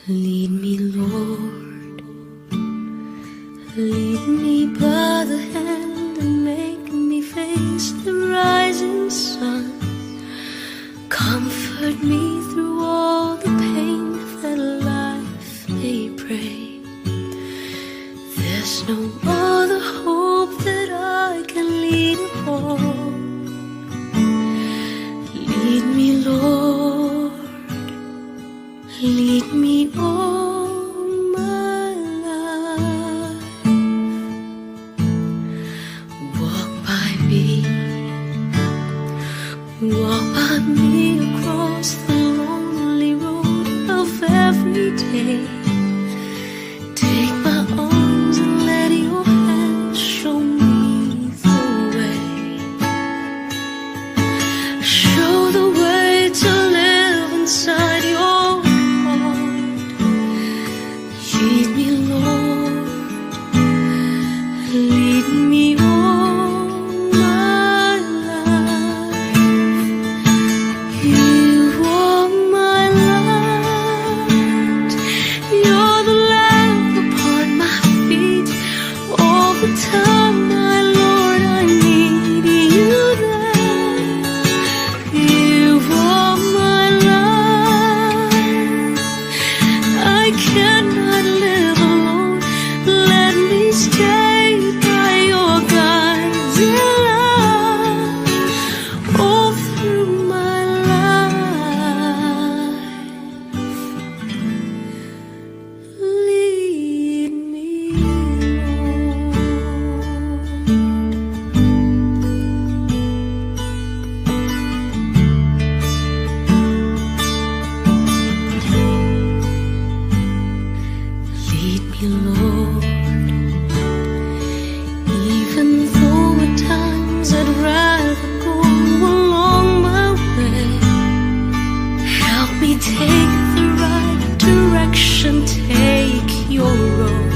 Lead me, Lord, lead me by the hand and make me face the rising sun. Comfort me through all the pain that life may bring. There's no other hope that I can lean upon. Lead me, Lord, lead me all my life. Walk by me across the lonely road of every day. Take my arms and let your hand show me the way. Show the way to live inside your heart. Lead me, Lord, lead me all my life. You are my light. You're the lamp upon my feet. All the time, my Lord, I need you there. You are my life. I cannot live alone. Let me stay by your guiding love all through my life. Lead me, Lord, even though at times I'd rather go along my way. Help me take the right direction, take your road.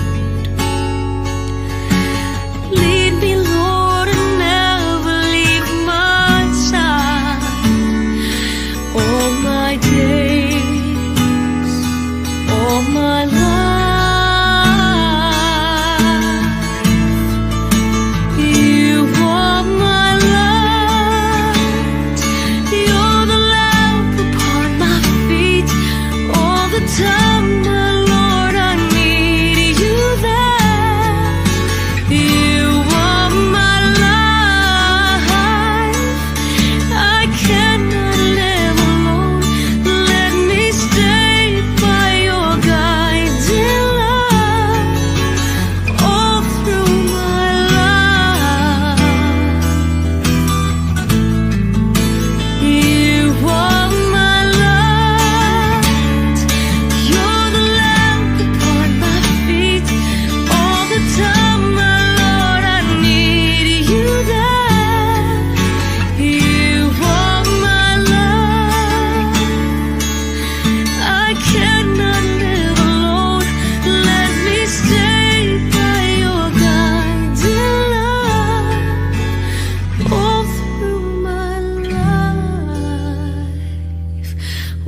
Lead me, Lord, and never leave my side. All my days, all my life.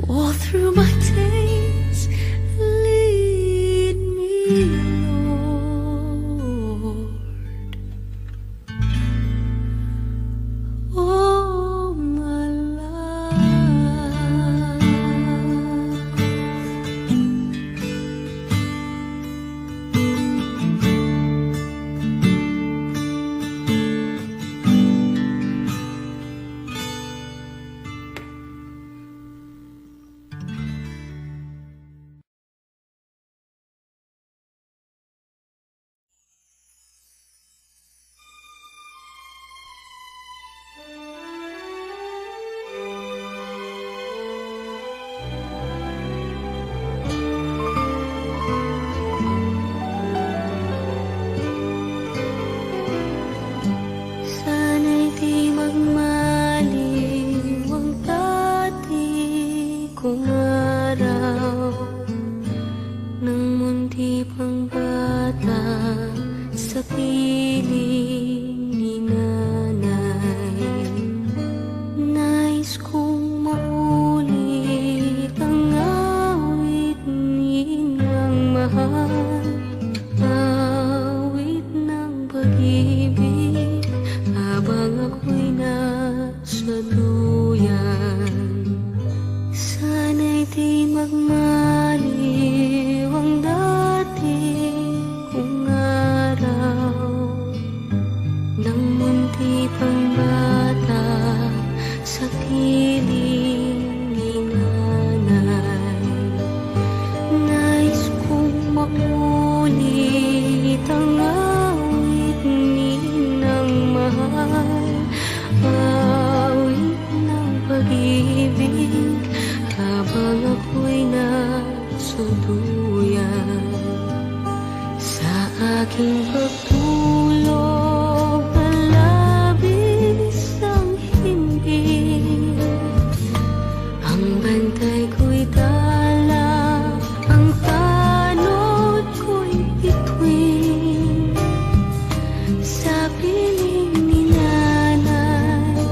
All through my days, lead me, Lord, all my life. Sana'y di magmaliw ang dati kong araw, nang mundi pang bata sa piling ni nanay. Nais kong maulit ang awit ni di magmaliw ang dati kong araw, nang munti pang bata sa piling ni nanay. Nais kong maulit ang awit ni ng mahal, awit ng pag-ibig, habang ako'y nasa duyan. Sa aking pagtulog na labis ang himbing, ang bantay ko'y dala, ang tanod ko'y bituin. Sa piling ni nanay,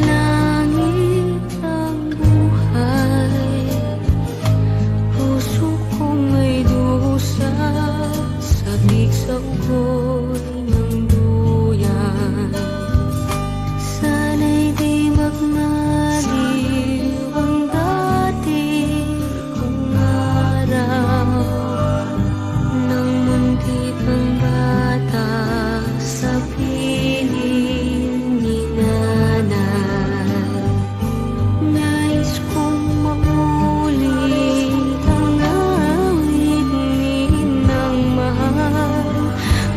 langit ang buhay. Puso kong may dusa, sabik sa ugoy ng duyan. Sana'y di magmaliw ang dati kong araw, nang munti pang bata sa piling ni nanay. Nais kong maulit ang awit ni ng mahal,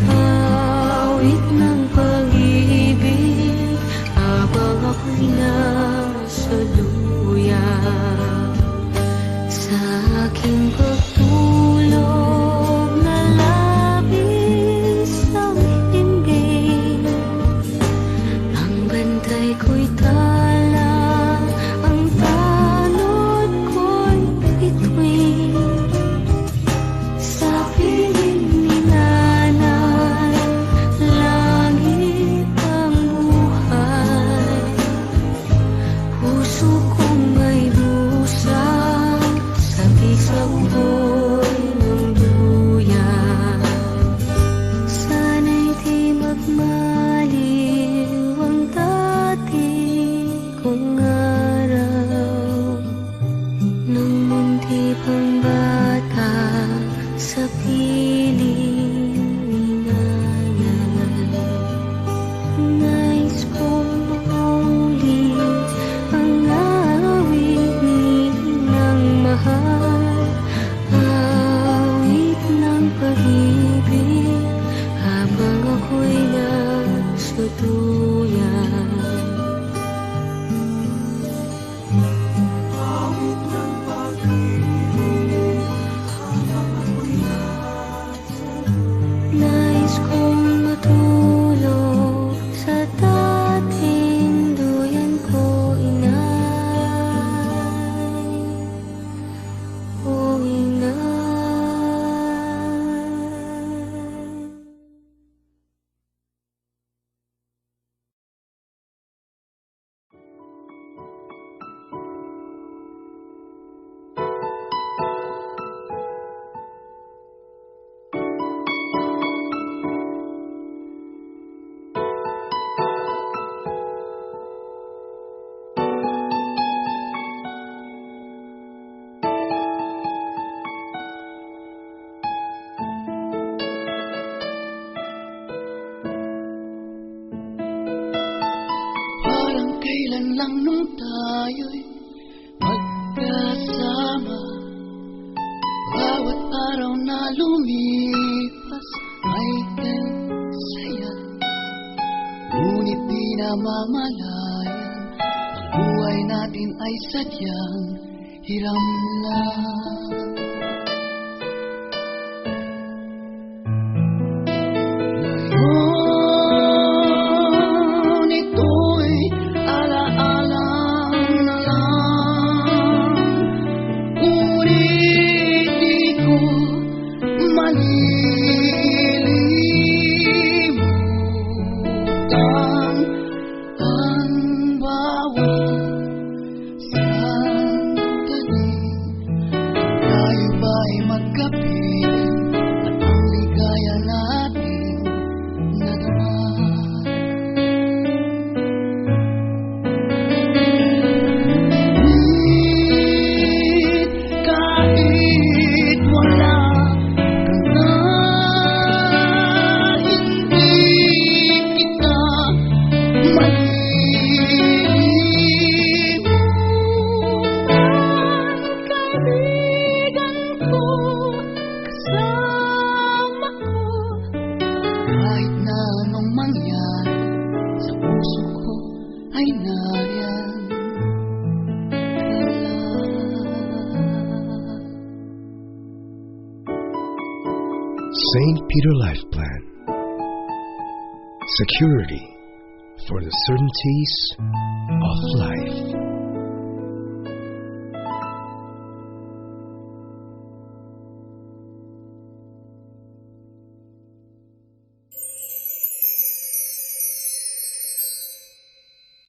awit ng pag-ibig, habang ako'y nasa duyan. Sa aking pagtulog na labis ang himbing, ang bantay ko'y tala, ang tanod ko'y bituin. Sa piling ni nanay, langit ang buhay. Puso kong may dusa, sabik sa ugoy ng duyan. Sana'y di magmaliw ang dati kong araw, nang munti pang bata sa piling ni nanay. Nais kong maulit ang awit ni ng mahal, awit ng pag-ibig, habang ako'y nasa duyan. Nais kong matulog sa dating duyan ko, inay, o inay. Parang kailan lang nung tayo'y magkasama, bawat araw na lumipas ay saya. Ngunit di namamalayan, ang buhay natin ay sadyang hiram lang. Ngayon ito'y alaalang na lang, ngunit di ko malilimutan ang bawat sandali. St. Peter Life Plan. Security for the certainties of life.